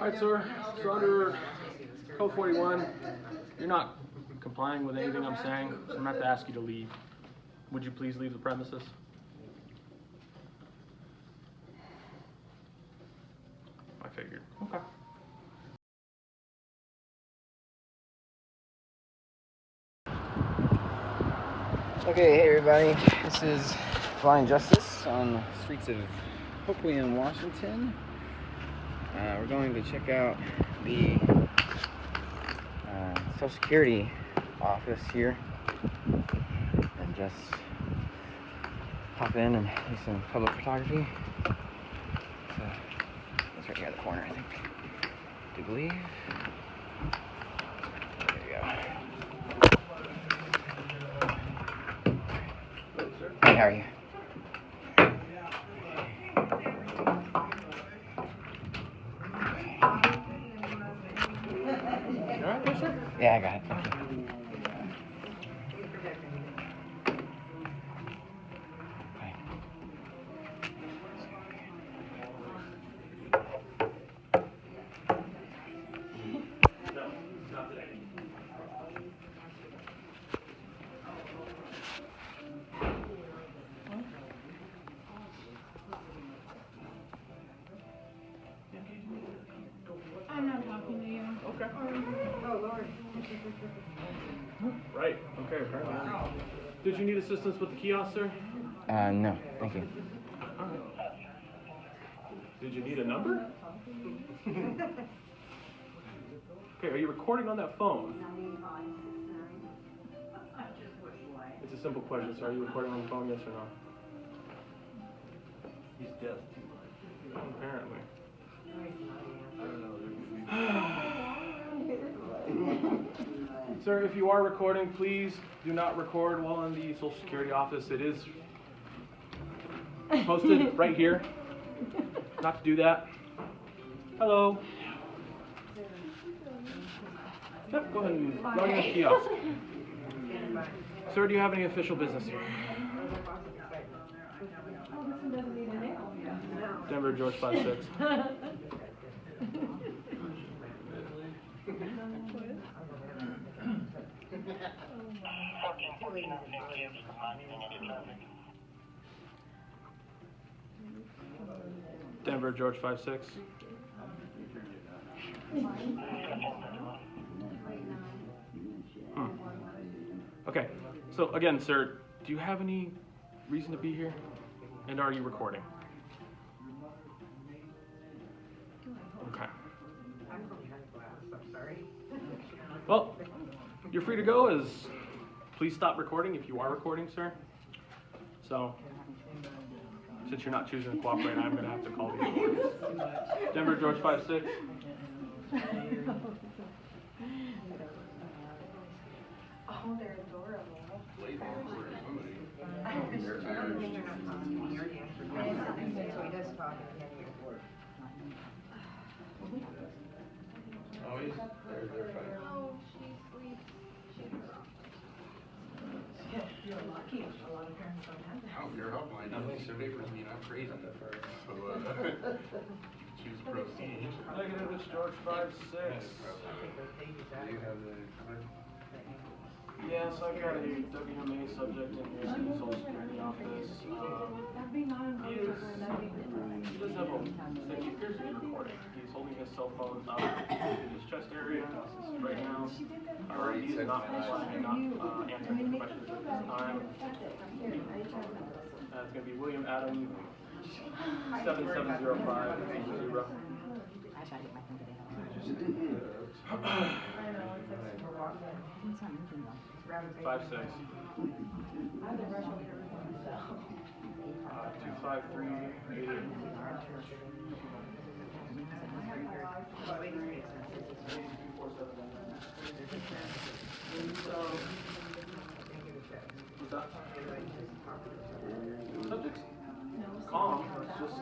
Alright, sir. So under Code 41, you're not complying with anything I'm saying, so I'm going to have to ask you to leave. Would you please leave the premises? I figured. Okay. Okay, hey everybody. This is Blind Justice on the streets of Hoquiam, Washington. We're going to check out the Social Security office here and just hop in and do some public photography. So it's right here in the corner, I think. Do you believe? There we go. Hey, how are you? You alright there, sir? Yeah, I got it. Thank you. I'm not talking to you. Okay. Oh, Lord. Right. Okay, apparently. Did you need assistance with the kiosk, sir? No, thank you. Alright. Did you need a number? Okay, are you recording on that phone? It's a simple question, sir. Are you recording on the phone, yes or no? He's deaf too. Apparently. I don't know. Sir, if you are recording, please do not record while in the Social Security office. It is posted right here. Not to do that. Hello. Yep, go ahead and log in the kiosk. Sir, do you have any official business here? Denver, George 56. Denver, George 56. Okay, so again, sir, do you have any reason to be here? And are you recording? Okay. Well, you're free to go. Please stop recording if you are recording, sir. So, since you're not choosing to cooperate, I'm going to have to call the authorities. Denver, George 56. Oh, they're adorable. Oh, they're fine. Oh, she's sweet. You're lucky. A lot of parents don't have that. I don't care how blind I think their papers mean I'm crazy. So, choose proceed. Negative, it's George 56. Do you have the card? Yes, I've got a WMA subject in here in the Social Security office. That'd be mine. He does have a thing. He appears to be recording. He's holding his cell phone up in his chest area right now. He is not answering questions at this time. It's going to be William Adam 7705 0. 56. 253. Subject's calm. It's just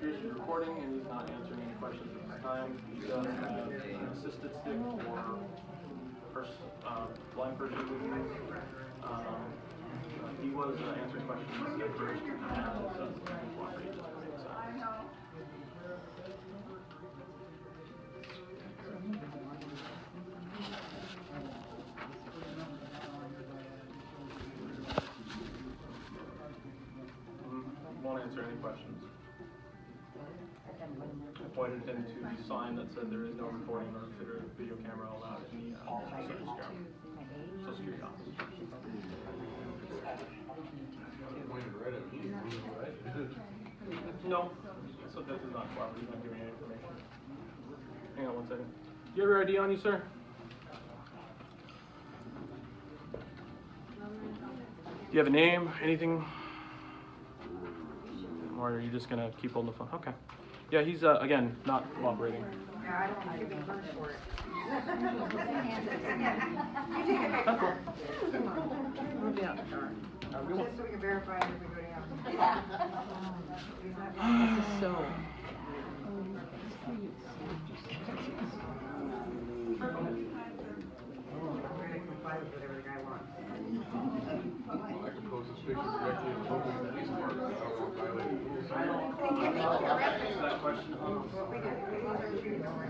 he's recording and he's not answering any questions at this time. He does have an assisted stick for blind person who he was answering questions at first. answer any questions. I pointed him to the sign that said there is no recording or video camera allowed in the Social Security office. Pointed right at me, right? No, so this is not cooperative, he's not giving any information. Hang on one second. Do you have your ID on you, sir? Do you have a name, anything? Or are you just gonna keep holding the phone? Okay. Yeah, he's, again, not cooperating. Yeah, I don't think you're being punished for it. That's cool. We'll be out the car. Just so we can verify if we go down. This is so. I'm gonna comply with whatever the guy wants. I could post this picture directly in the local police department. I don't want to violate the rules. That question, Well, we got, we lost our shooting over.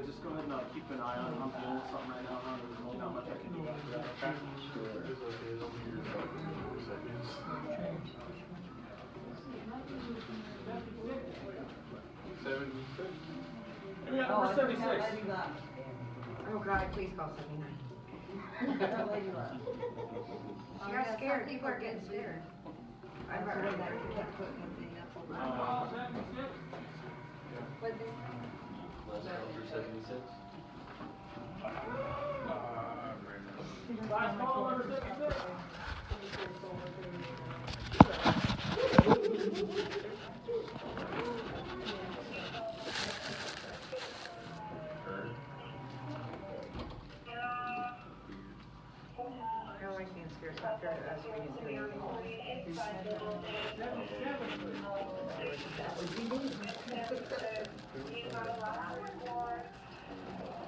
just go ahead and keep an eye on it. I'm dealing with something right now, there's really not much I can do after that, okay? Sure. It's okay, it'll be your 4 seconds. Yeah, number 76. Oh, God, please call 79. She got scared, people are getting scared. I'd rather that. Last call, number 76. I don't like being scared, it's not fair to us when you do anything.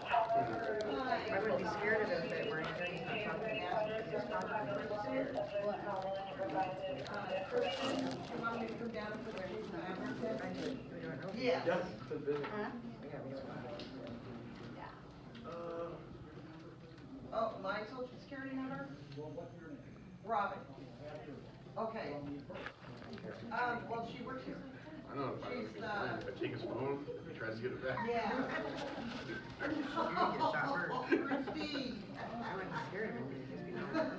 I would be scared of it if it were in here, he's not talking. He's talking, I'd be scared. I do. We don't know. Yes. Yes, it's busy. Yeah, we don't know. Oh, my social security number? Robin. Okay. Well, she works here. I know, if I take his phone, he tries to get it back. Yeah. You get shot first. Oh, Christine. I wouldn't be scared of him, he'd just be normal.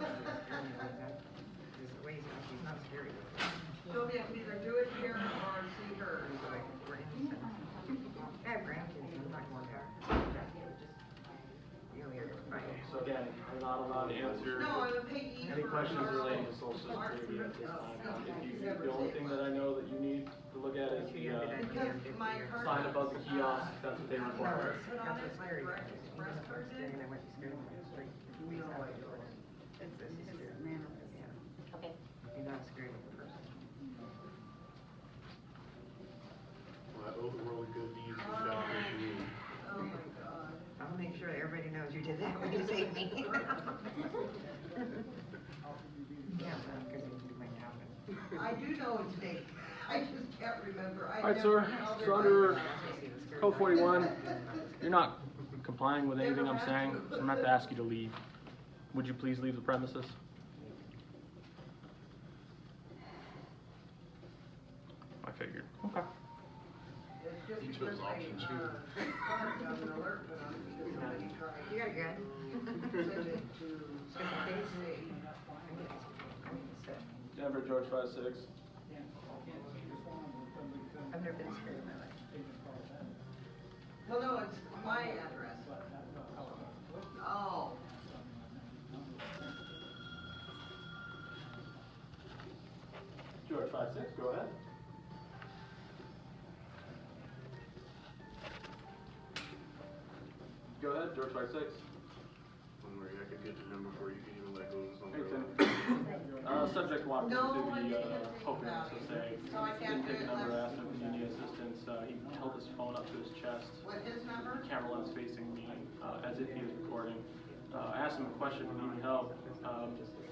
He's the way he's not scary. She'll be able to either do it here or see her. He's like, we're innocent. I have grandkids, I'm not going there. You only are gonna fight. So again, I'm not allowed to answer No, I would pay E any for. questions relating to Social Security at this time. The only thing that I know that you need to look at is the Because my card. sign above the kiosk, that's what they require. Put on That's it, what's scary. express, express card in. And I went to scare him on the street. We don't like it. It's this, he's scared. Yeah. Okay. You're not scared of the person. Well, that overworldly good deeds is down what you need. Oh, my God. I'll make sure that everybody knows you did that when you saved me. Yeah, because it might happen. I do know it's date. I just can't remember. I All right, never sir, held so it under like that. Code 41, you're not complying with anything I'm saying, so I'm going to have to ask you to leave. Would you please leave the premises? I figured. Okay. It's just He because chose my, option two. card got an alert, but I'm just gonna be trying. You got a gun? Send it to. Denver, George 56. I've never been scared in my life. Well, no, it's my address. Oh. George 56, go ahead. Go ahead, George 56. One where I could get to him before you can even let go of Hey, something. Tim. Subject walked No, into I the didn't think Hoquiam, about so it. say, So I didn't can't do take a it number, unless- asked him if he needed assistance, he held his phone up to his chest. What, his number? The camera lens facing me, as if he was recording. I asked him a question, if he needed help.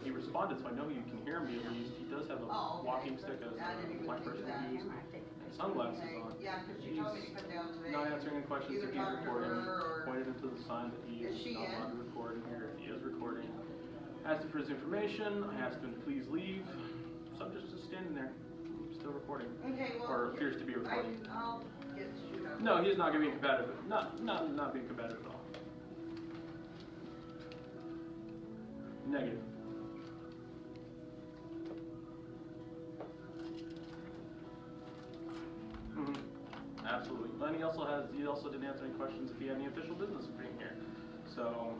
He responded, so I know you can hear me at least. He does have a Oh, okay. walking stick, as I didn't even my think person of that. would use, and sunglasses Okay, on. yeah, 'cause she told me to come down today. Not answering any questions Either if he's talk to recording. her or- Pointed him to the sign that he Is is she not allowed in? to record in here if he is recording. Asked him for his information. I asked him to please leave. subject's just standing there, still recording. Okay, well. Or appears to be recording. I'll get shoot up. No, he's not gonna be competitive. Not being competitive at all. Negative. Absolutely. And he also didn't answer any questions if he had any official business of being here. So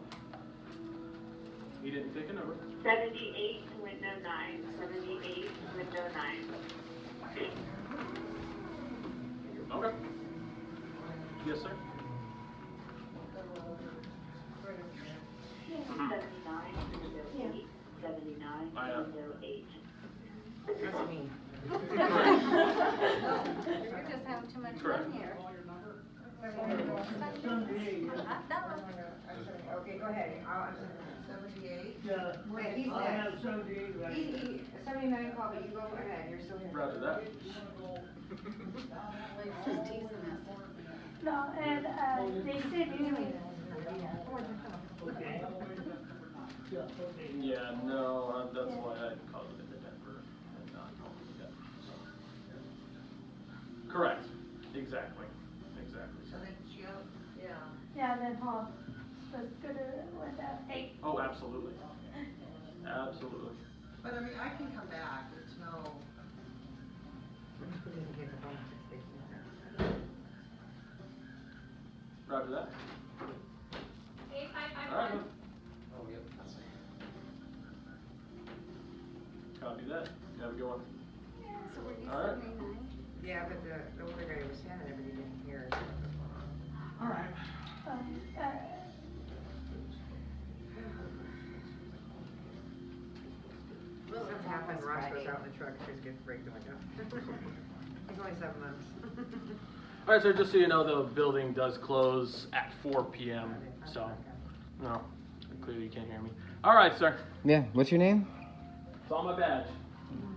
he didn't take a number. 78 window 9. 78 window 9. Okay. Yes, sir. 79 window 8. 79 window 8. That's me. We're just having too much Correct. fun here. Okay, go ahead. 78. Yeah, Wait, he's I next. have 78 right He, here. 79 call, but you go ahead, you're still here. Roger that. Just teasing us. No, and they said you. Okay. Yeah, okay. Yeah, no, that's why I called it into Denver and not called it Denver. So. Correct. Exactly. Exactly. So then she out. Yeah. Yeah, then Paul was good with that 8. Oh, absolutely. Absolutely. But I mean, I can come back, it's no. Roger that. 8551. All right. Oh, yeah. Copy that. Have a good one. So were you All right. 79? Yeah, but the older guy was standing there, but he didn't hear. All right. Something happened, Ross goes out in the truck, just gets break the window. He's only 7 months. All right, sir. Just so you know, the building does close at 4 p.m. So, no, clearly you can't hear me. All right, sir. Yeah, what's your name? It's on my badge.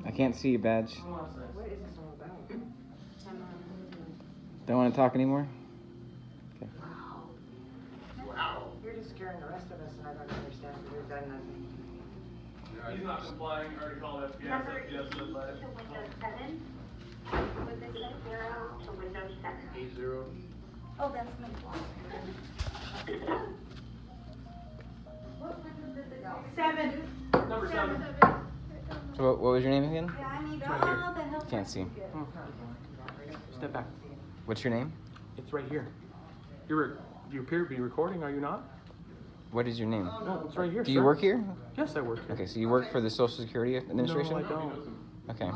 I can't see your badge. What is this all about? Don't want to talk anymore? Wow. You're just scaring the rest of us, and I don't understand, because we've done nothing. He's not complying. Already called FPS. Number 8 FPS to said let it. window 7. With the 80 to window 7. 80. Oh, that's me. Seven. Number 7. So what was your name again? Yeah, I need right here. all the help. Can't see. Step back. What's your name? It's right here. You appear to be recording, are you not? What is your name? No, it's right here. Do you sir. work here? Yes, I work here. Okay, so you work for the Social Security Administration? No, I don't. Okay.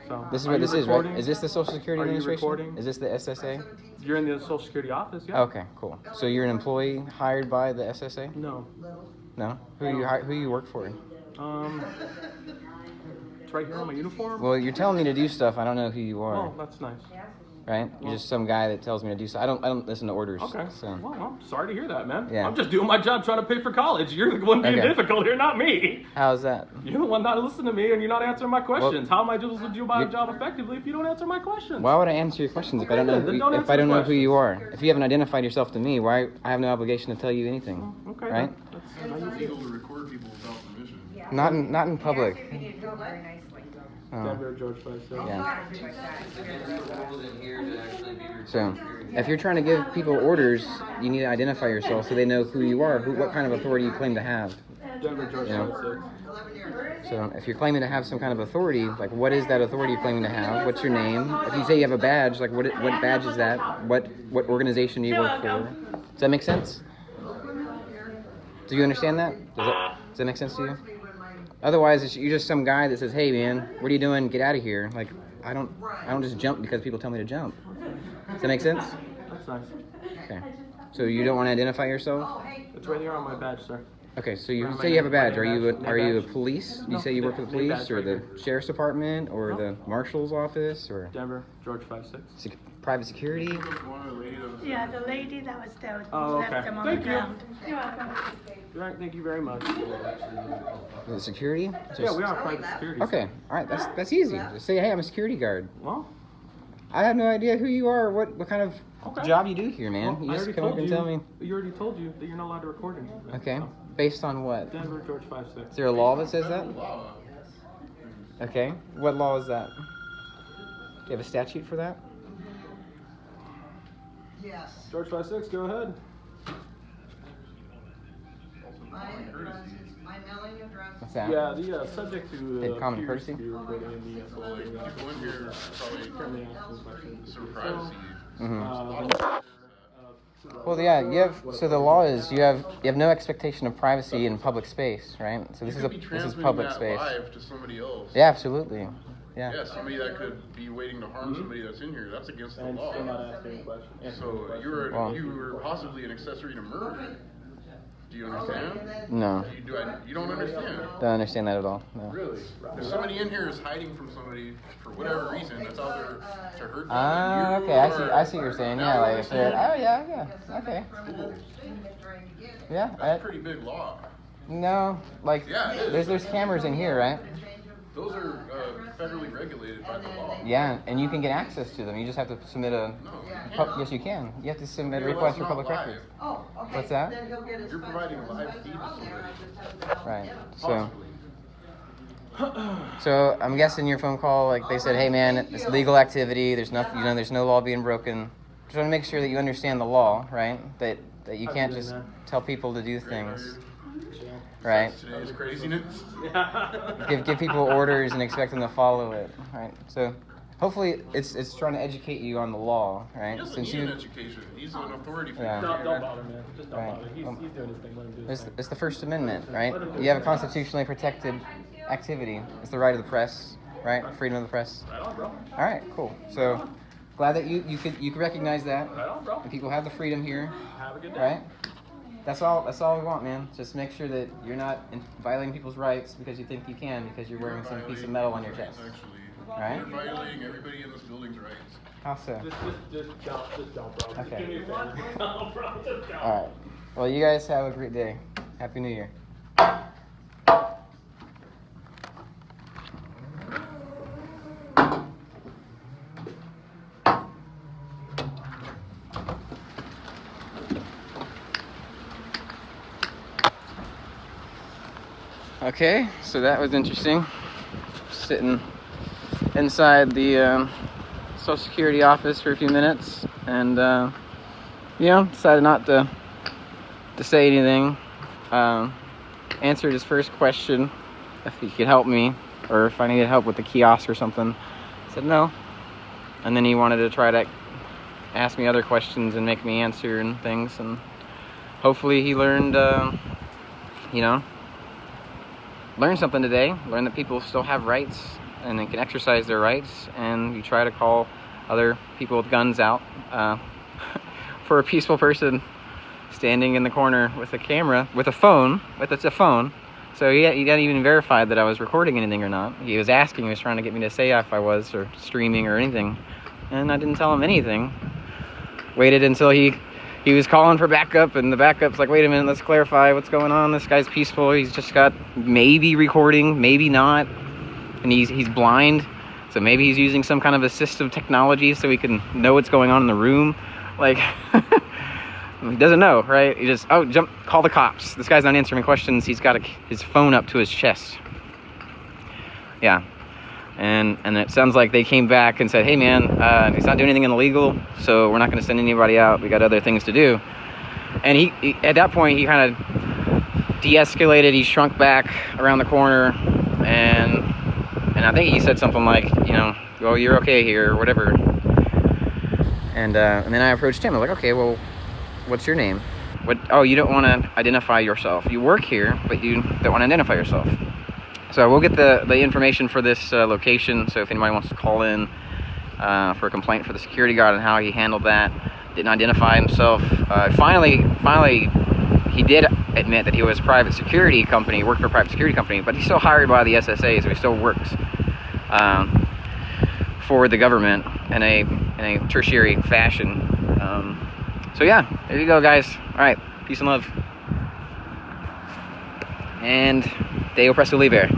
So, This is are what you this is, right? recording? Is this the Social Security Are you Administration? recording? Is this the SSA? You're in the Social Security office, yeah? Okay, cool. So you're an employee hired by the SSA? No. No? Who you work for? It's right here on my uniform. Well, you're telling me to do stuff. I don't know who you are, Oh, that's nice. right? You're just some guy that tells me to do stuff. I don't listen to orders. Okay. So. Well, I'm sorry to hear that, man. Yeah. I'm just doing my job trying to pay for college. You're the one being Okay. difficult here, not me. How's that? You're the one not listening to me and you're not answering my questions. How am I supposed to do my you- job effectively if you don't answer my questions? Why would I answer your questions if I don't know Then don't if answer I don't the know who you questions. are? If you haven't identified yourself to me, why I have no obligation to tell you anything, Okay. right? It's illegal to record people without permission. Not in public. He asked if you needed help very nicely. Oh. Denver, George 5-7. Yeah. Things like that. So, if you're trying to give people orders, you need to identify yourself so they know who you are, what kind of authority you claim to have. Denver, George You know. 5-6. 11 years. So, if you're claiming to have some kind of authority, like what is that authority you're claiming to have? What's your name? If you say you have a badge, like what badge is that? What organization do you work for? Does that make sense? Do you understand that? Does that make sense to you? Otherwise, you're just some guy that says, "Hey, man, what are you doing? Get out of here!" Like, I don't just jump because people tell me to jump. Does that make sense? That's nice. Okay. So you don't want to identify yourself? Oh, hey. It's right here on my badge, sir. Okay. So you My say you have a name- badge. my Are name you badge. are you a Name police? Do you No, say you work for the name police badge or right the here. sheriff's department or No. the marshal's office or Denver, George 5-6. private security? One of the lady that was Yeah, the lady that was there Oh, left okay. them on Thank the you. ground. You're welcome. All right, thank you very much. The security? Yeah, we are private security. Okay. All right. That's easy. Just say, "Hey, I'm a security guard." Well, I have no idea who you are, or what kind of Okay. job you do here, man. well, You I just already come up told and you. tell me. You already told you that you're not allowed to record anything. Okay. So, Based on what? Denver, George 5-6. Is there a law that says that? law. Okay. What law is that? Do you have a statute for that? Yes. George 5-6, go ahead. My mailing address. What's that? Yeah, the subject to Hey, common appears courtesy? to be recorded in the SOA. Like, people in here probably Currently asking questions. some privacy. Mm-hmm. Uh, Well, yeah, you have. So the law is you have no expectation of privacy in public space, right? So this You could be is transmitting public that space. live to somebody else. Yeah, absolutely. Yeah. Yeah, somebody that could be waiting to harm somebody that's in here. That's against the And law. still not asking a question. So Well- you were possibly an accessory to murder. Do you understand? No, You don't understand. don't understand that at all. No. Really? If somebody in here is hiding from somebody for whatever reason that's out there to hurt them, Ah, you okay. I are- see what you're saying. Now Yeah, you like if they're. understand? Oh yeah, okay. Cool. Yeah. That's pretty big law. No, like Yeah, it is. there's cameras in here, right? Those are federally regulated by the law. Yeah, and you can get access to them. You just have to submit a. No, you can't. Yes, you can. You have to submit a Your request for law's public not records. live. Oh, okay. What's that? Then he'll get his You're providing a live feed to on there, somebody. I just have to help Right. get him. So. So I'm guessing your phone call, like they said, hey man, it's legal activity. There's nothing, there's no law being broken. Just want to make sure that you understand the law, right? That you can't just tell people to do things, right? Today's craziness. Give people orders and expect them to follow it, right? So hopefully it's trying to educate you on the law, right? He doesn't need an education. He's an authority figure. Yeah. Don't bother, man. Just don't Right. bother. He's doing his thing. Let him do his thing. It's the First Amendment, right? You have a constitutionally protected activity. It's the right of the press, right? Freedom of the press. Right on, bro. All right, cool. So glad that you could recognize that. Right on, bro. And people have the freedom here, Have a good day. right? That's all we want, man. Just make sure that you're not violating people's rights because you think you can because you're wearing some piece of metal on your chest. Actually, Right? you're violating everybody in this building's rights. How so? Just don't, bro. Okay. Just give me a favor. Don't, bro. Just don't. All right. Well, you guys have a great day. Happy New Year. Okay, so that was interesting. Sitting inside the Social Security office for a few minutes, and decided not to say anything. Answered his first question, if he could help me, or if I needed help with the kiosk or something. I said no, and then he wanted to try to ask me other questions and make me answer and things, and hopefully he learned, learned something today. Learned that people still have rights and they can exercise their rights, and you try to call other people with guns out for a peaceful person standing in the corner with a camera, with a phone, it's a phone. So he didn't even verify that I was recording anything or not. He was trying to get me to say if I was, or streaming or anything, and I didn't tell him anything. Waited until he was calling for backup, and the backup's like, wait a minute, let's clarify what's going on. This guy's peaceful. He's just got maybe recording, maybe not, and he's blind, so maybe he's using some kind of assistive technology so he can know what's going on in the room. Like, he doesn't know, right? He just, call the cops. This guy's not answering questions. He's got his phone up to his chest. Yeah. And it sounds like they came back and said, hey man, he's not doing anything illegal, so we're not going to send anybody out. We got other things to do. And he at that point, he kind of de-escalated. He shrunk back around the corner, and I think he said something like, well, you're okay here, or whatever. And then I approached him. I was like, okay, well, what's your name? You don't want to identify yourself. You work here, but you don't want to identify yourself. So we'll get the information for this location. So if anybody wants to call in for a complaint for the security guard and how he handled that, didn't identify himself. Finally, he did admit that he was private security company, worked for a private security company, but he's still hired by the SSA, so he still works for the government in a tertiary fashion. So yeah, there you go, guys. All right, peace and love. And Deo Presto Liber.